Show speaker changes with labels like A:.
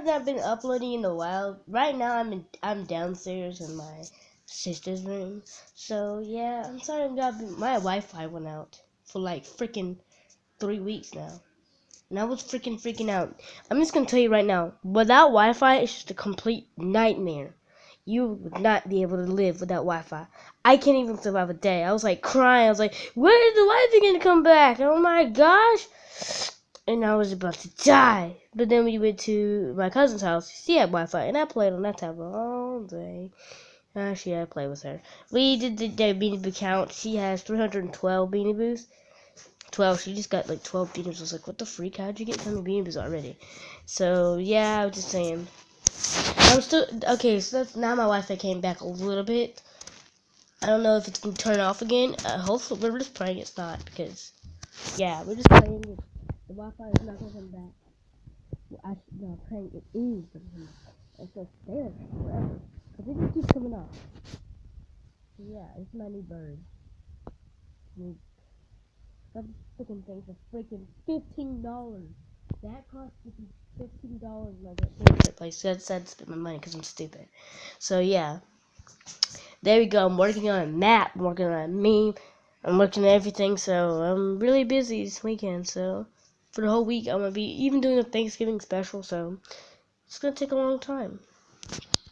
A: I've not been uploading in a while. Right now I'm downstairs in my sister's room. So yeah, I'm sorry my Wi-Fi went out for like freaking 3 weeks now. And I was freaking out. I'm just gonna tell you right now, without Wi-Fi, it's just a complete nightmare. You would not be able to live without Wi-Fi. I can't even survive a day. I was like crying. I was like, when is the Wi-Fi gonna come back? Oh my gosh! And I was about to die. But then we went to my cousin's house. She had Wi-Fi, and I played on that tablet all day. Actually, I played with her. We did the Beanie Boo count. She has 312 Beanie Boos. 12. She just got like 12 Beanie Boos. I was like, what the freak? How'd you get so many Beanie Boos already? So, yeah, I was just saying. I'm still... Okay, so now my Wi-Fi came back a little bit. I don't know if it's going to turn off again. Hopefully, we're just praying it's not. Because, yeah, we're just praying the Wi-Fi is not going to come back. I'm praying it is going to come back. It's going to stay like that forever. Because it just keeps coming off. So, yeah, it's my new bird. That freaking thing for freaking $15. That cost $15 when I got to that place. So I decided to spend my money because I'm stupid. So yeah, there we go. I'm working on a map. I'm working on a meme. I'm working on everything. So I'm really busy this weekend. So for the whole week, I'm gonna be even doing a Thanksgiving special. So it's gonna take a long time.